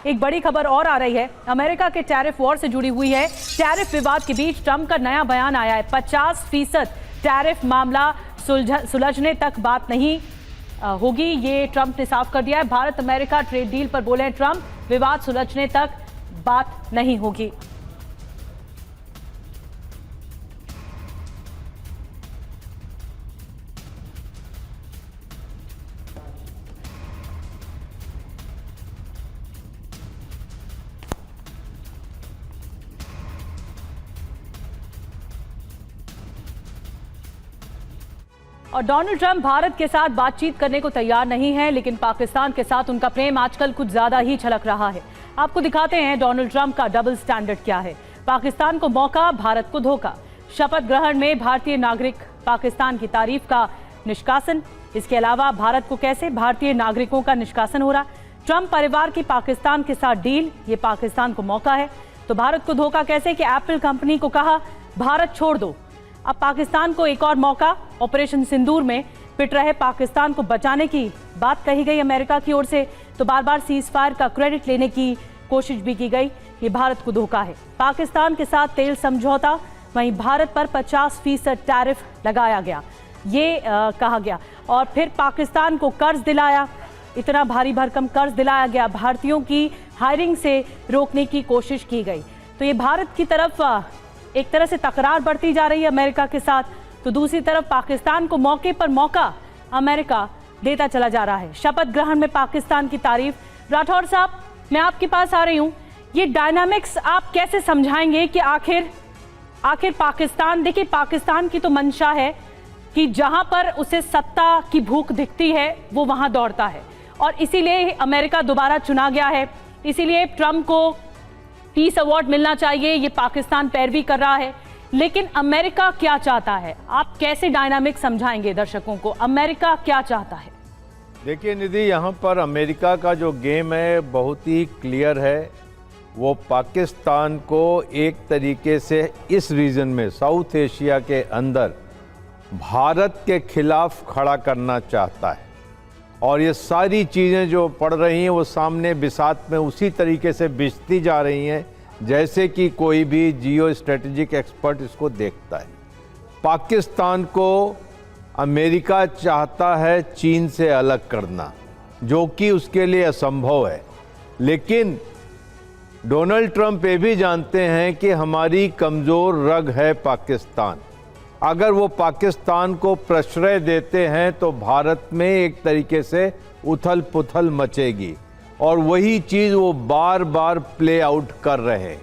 एक बड़ी खबर और आ रही है, अमेरिका के टैरिफ वॉर से जुड़ी हुई है। टैरिफ विवाद के बीच ट्रंप का नया बयान आया है। 50% टैरिफ मामला सुलझने तक बात नहीं होगी, ये ट्रंप ने साफ कर दिया है। भारत अमेरिका ट्रेड डील पर बोले हैं ट्रंप, विवाद सुलझने तक बात नहीं होगी। और डोनाल्ड ट्रंप भारत के साथ बातचीत करने को तैयार नहीं है, लेकिन पाकिस्तान के साथ उनका प्रेम आजकल कुछ ज्यादा ही छलक रहा है। आपको दिखाते हैं डोनाल्ड ट्रंप का डबल स्टैंडर्ड क्या है। पाकिस्तान को मौका, भारत को धोखा। शपथ ग्रहण में भारतीय नागरिक पाकिस्तान की तारीफ का निष्कासन। इसके अलावा भारत को कैसे भारतीय नागरिकों का निष्कासन हो रहा। ट्रंप परिवार की पाकिस्तान के साथ डील, ये पाकिस्तान को मौका है तो भारत को धोखा कैसे कि एप्पल कंपनी को कहा भारत छोड़ दो। अब पाकिस्तान को एक और मौका। ऑपरेशन सिंदूर में पिट रहे पाकिस्तान को बचाने की बात कही गई अमेरिका की ओर से, तो बार बार सीज फायर का क्रेडिट लेने की कोशिश भी की गई। ये भारत को धोखा है। पाकिस्तान के साथ तेल समझौता, वहीं भारत पर 50% टैरिफ लगाया गया, ये कहा गया। और फिर पाकिस्तान को कर्ज दिलाया, इतना भारी भरकम कर्ज दिलाया गया, भारतीयों की हायरिंग से रोकने की कोशिश की गई। तो ये भारत की तरफ एक तरह से तकरार बढ़ती जा रही है अमेरिका के साथ, तो दूसरी तरफ पाकिस्तान को मौके पर मौका अमेरिका देता चला जा रहा है। शपथ ग्रहण में पाकिस्तान की तारीफ। राठौर साहब, मैं आपके पास आ रही हूं, ये डायनामिक्स आप कैसे समझाएंगे कि आखिर पाकिस्तान, देखिए पाकिस्तान की तो मंशा है कि जहां पर उसे सत्ता की भूख दिखती है वो वहां दौड़ता है, और इसीलिए अमेरिका दोबारा चुना गया है, इसीलिए ट्रंप को पीस अवार्ड मिलना चाहिए, ये पाकिस्तान पैरवी कर रहा है। लेकिन अमेरिका क्या चाहता है, आप कैसे डायनामिक समझाएंगे दर्शकों को, अमेरिका क्या चाहता है? देखिए निधि, यहाँ पर अमेरिका का जो गेम है बहुत ही क्लियर है। वो पाकिस्तान को एक तरीके से इस रीजन में, साउथ एशिया के अंदर भारत के खिलाफ खड़ा करना चाहता है। और ये सारी चीज़ें जो पड़ रही हैं वो सामने बिसात में उसी तरीके से बिछती जा रही हैं जैसे कि कोई भी जियो स्ट्रेटेजिक एक्सपर्ट इसको देखता है। पाकिस्तान को अमेरिका चाहता है चीन से अलग करना, जो कि उसके लिए असंभव है। लेकिन डोनाल्ड ट्रंप ये भी जानते हैं कि हमारी कमज़ोर रग है पाकिस्तान। अगर वो पाकिस्तान को प्रश्रय देते हैं तो भारत में एक तरीके से उथल पुथल मचेगी, और वही चीज़ वो बार बार प्ले आउट कर रहे हैं।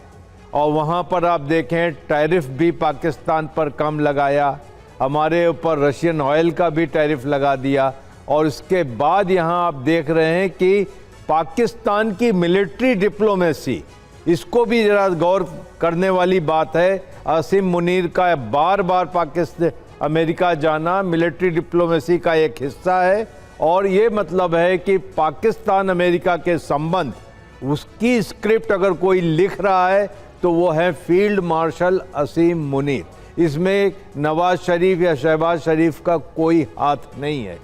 और वहाँ पर आप देखें, टैरिफ भी पाकिस्तान पर कम लगाया, हमारे ऊपर रशियन ऑयल का भी टैरिफ लगा दिया। और इसके बाद यहाँ आप देख रहे हैं कि पाकिस्तान की मिलिट्री डिप्लोमेसी, इसको भी जरा गौर करने वाली बात है। आसिम मुनीर का बार बार पाकिस्तान अमेरिका जाना मिलिट्री डिप्लोमेसी का एक हिस्सा है, और ये मतलब है कि पाकिस्तान अमेरिका के संबंध, उसकी स्क्रिप्ट अगर कोई लिख रहा है तो वो है फील्ड मार्शल आसिम मुनीर। इसमें नवाज शरीफ या शहबाज शरीफ का कोई हाथ नहीं है।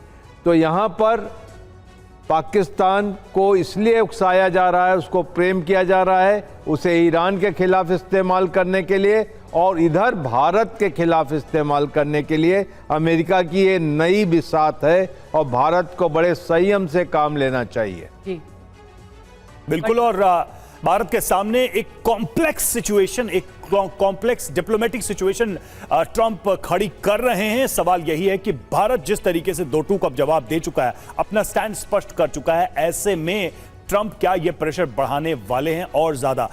तो यहाँ पर पाकिस्तान को इसलिए उकसाया जा रहा है, उसको प्रेम किया जा रहा है, उसे ईरान के खिलाफ इस्तेमाल करने के लिए और इधर भारत के खिलाफ इस्तेमाल करने के लिए। अमेरिका की ये नई बिसात है और भारत को बड़े संयम से काम लेना चाहिए। जी बिल्कुल। और भारत के सामने एक कॉम्प्लेक्स सिचुएशन, एक कॉम्प्लेक्स डिप्लोमेटिक सिचुएशन ट्रंप खड़ी कर रहे हैं। सवाल यही है कि भारत जिस तरीके से दो टूक अब जवाब दे चुका है, अपना स्टैंड स्पष्ट कर चुका है, ऐसे में ट्रंप क्या ये प्रेशर बढ़ाने वाले हैं और ज्यादा।